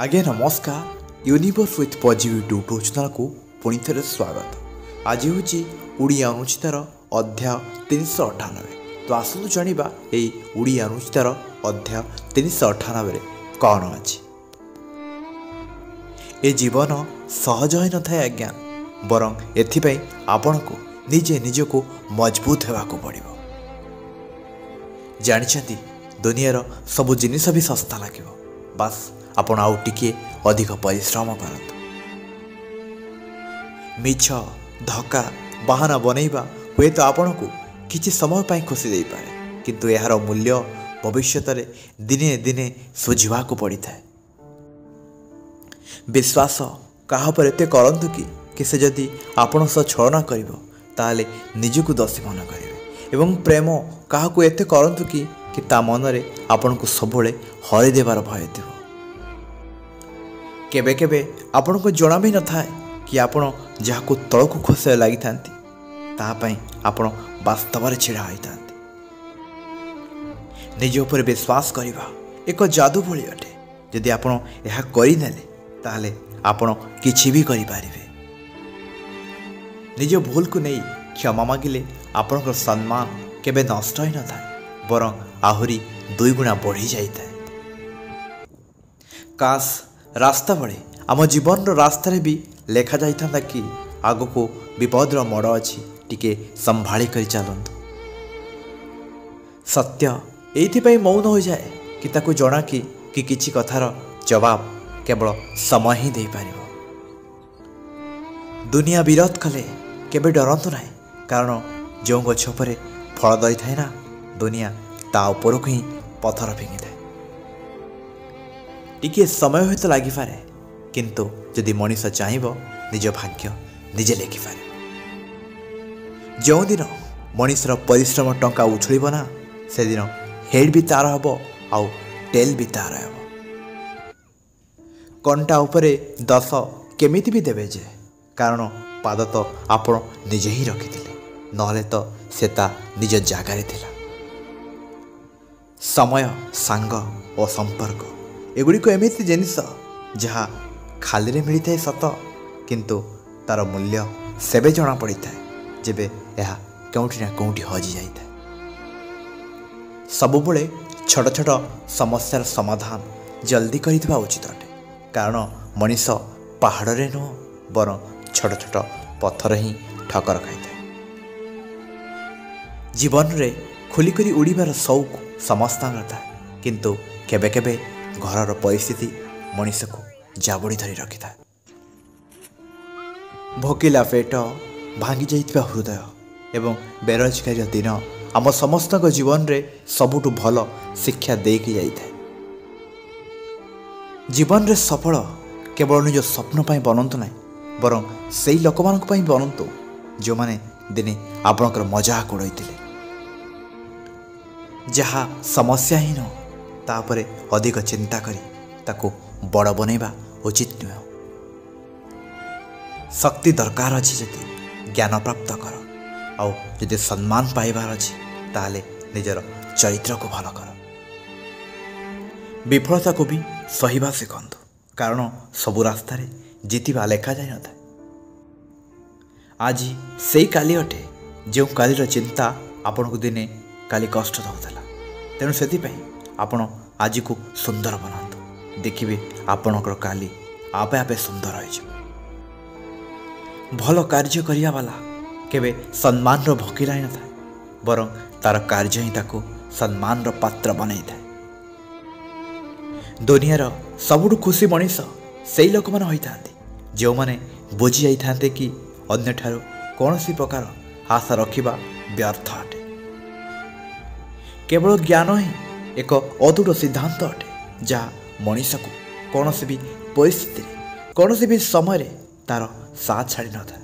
आज्ञा नमस्कार universe with positive YouTube channel को पुणी थे स्वागत। आज हूँ ओडिया अनुचितार अध्याय 398। तो आसतु जानिबा एई ओडिया अनुचितार अध्याय 398 कौन अछि। ए जीवन सहज होई न थाए आज्ञा, बरं एथिपाई आपण को निजे निजको मजबूत हेबाको पड़िबो। जानिछंती दुनियार सब जिनिस भी सस्ता लागिबो, बास आपण आउ टिके अधिक परिश्रम करत। मिछ धक्का बाहाना बनैबा हुए तो आपण को किछि समय पाई खुशी दे पारे, किंतु यार मूल्य भविष्यत रे दिने दिने सुझिबा को पड़ी थाए। विश्वास काहा पर एते करंतु कि से जदि आपण सह छलना करिवो ताले निजको दोषी मन करिवे, एवं प्रेम काहा को एते करंतु कि ता मन रे आपण को सबले हरि देबार भय थिबो। केबे केबे आपण को जणा भी न थाए कि आपण जहाको तळको खोसे लागि थांती ता पई आपण वास्तव रे छिड़ा होई थांती। निज ऊपर विश्वास करिबा एक जादू भଳି अटे। यदि आपण एहा करि नेले ताले आपण किछि भी करि पारिबे। निज भूल को नहीं क्षमा मागिले आपणकर सम्मान केबे नष्ट होई न थाए, बरं आहुरी दुई गुणा बढ़ी जाई थाए। काश रास्ता बड़े आम जीवन रास्ता भी लेखा जाता कि आग को विपदर मोड़ अच्छी टिके संभाली कर चलतु। सत्य एइथिपाई मौन हो जाए कि ताकू जना कि किछि कथार जवाब केवल समय ही दे पारिबो। दुनिया विरोध कले केबे डरंतु नाही, कारण जो गछ पर फल दई थाए ना दुनिया ता ऊपर को ही पथर फिंगी थाए। टिके समय हुए तो लगी पारे, किंतु यदि मनीष चाहिए निज भाग्य निजे लेखि पारे। जो दिन मनीषर परिश्रम टंका उछुब ना से दिन हेड भी तार हम आउ टेल भी तार हम। कंटा उपरे दस केमिति भी देवे जे, कारण पाद तो आपण निजे ही रखिथिले, नहले तो सेता निज जागारे थिला। समय सांग और संपर्क एगुड़िक एमती जिनिस जहाँ खाली रे मिली थाए सत, किंतु तार मूल्य सेबे जना पड़ी थाए जेबे यह कौटी ना कौटी हजि जाई थाए। सबुबले छोट छोट समस्यार समाधान जल्दी करिथिबा उचित अटे, कारण मनीष पहाड़ रे नुह बरं छोट छोट पत्थर ही ठकर खाई थाए। जीवन रे खुलिकरी उड़ीबार शौक समस्तांगर थाए, किंतु केबे केबे घरर परिस्थिति मनीष को जाबड़ी धरी रखि था। भोकिला पेट भांगी जाइथिबा हृदय एवं बेरोजगारी दिन आम समस्त जीवन रे सबुठु भल शिक्षा देकी जाई थाए। जीवन रे सफल केवल निज स्वप्न पाई बनंतु नाही, बरं सेई लोकमानक पाई बनंतु जो माने दिने आपणकर मजाक उड़ाइथिले। जहा समस्या ही न तापरे अधिक चिंता करी ताको बड़ बनैबा उचित नुह। शक्ति दरकार अच्छी जदि ज्ञान प्राप्त कर, आउ जदि सम्मान पाइबार अच्छी ताले निजर चरित्र को भल कर। विफलता को भी सहिबा शिखंतु, कारण सबु रास्ता रे जीतिबा लेखा जाय न थाए। आज सेई काली अटे जो कालीर चिंता आपण को दिने काली कष्ट दउतला। तेणु सेतिपई आपण आज को सुंदर बनातु, देखिए आपणकर काली आपे आपे सुंदर हो। भल कार्य करिया वाला केबे सम्मान रो भकिला न था, बरं तार कार्य ही ताको सम्मान रो पात्र बनाई थाए। दुनियार सबुठु खुशी मनीष सेई लोक मन होई थांती जो माने बुझी जाई थांते कि अन्य ठारो कोनोसी प्रकार आशा रखिबा व्यर्थ अटे। केवल ज्ञान ही एक अदूर सिद्धांत अटे जहाँ मनीष को कौन भी परिस्थिति कौन भी समय तार साथ छाड़ी न था।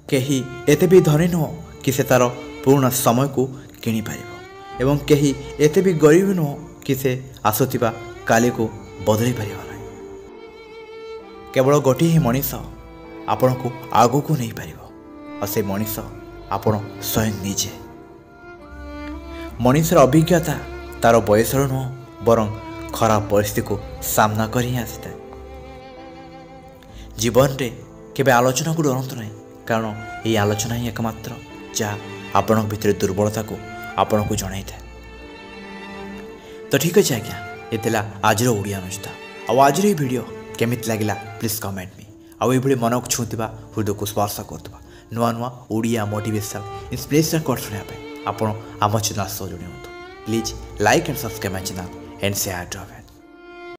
कहीं एते भी धनी नुह कि से तार पूर्ण समय को किनी पारिबो, एवं कहीं एते भी गरीब नुह कि से आसुथिबा काली को बदली पारिबो नाही। केवल गोटे ही मनीष आपण को आगु को नहीं पारिबो, और से मनीष आपण स्वयं निजे। मनीषर अभिज्ञता तार बयसर नुह बरं ଖରାପ ପରିସ୍ଥିତିକୁ ସାମ୍ନା କରି ହିଁ ଆସିଥାଏ। ଜୀବନରେ କେବେ ଆଲୋଚନାକୁ ଡରନ୍ତୁ ନାହିଁ, କାରଣ ଏହି ଆଲୋଚନା ହିଁ ଏକମାତ୍ର ଯାହା ଆପଣଙ୍କ ଭିତରେ ଦୁର୍ବଳତାକୁ ଆପଣଙ୍କୁ ଜଣାଇଥାଏ। ତ ଠିକ୍ ଅଛି ଆଜ୍ଞା, ଏ ଥିଲା ଆଜିର ଓଡ଼ିଆ ଅନୁଷ୍ଠାନ। ଆଉ ଆଜିର ଏହି ଭିଡ଼ିଓ କେମିତି ଲାଗିଲା ପ୍ଲିଜ୍ କମେଣ୍ଟ ମି। ଆଉ ଏଇଭଳି ମନକୁ ଛୁଉଁଥିବା, ହୃଦୟକୁ ସ୍ପର୍ଶ କରୁଥିବା ନୂଆ ନୂଆ ଓଡ଼ିଆ ମୋଟିଭେସନାଲ୍ ଇନ୍ସପିରେସନାଲ୍ କୋଟ୍ ଶୁଣିବା ପାଇଁ ଆପଣ ଆମ ଚ୍ୟାନେଲ୍ ସହ ଯୋଡ଼ି ହୁଅନ୍ତୁ। Please like and subscribe my channel and share to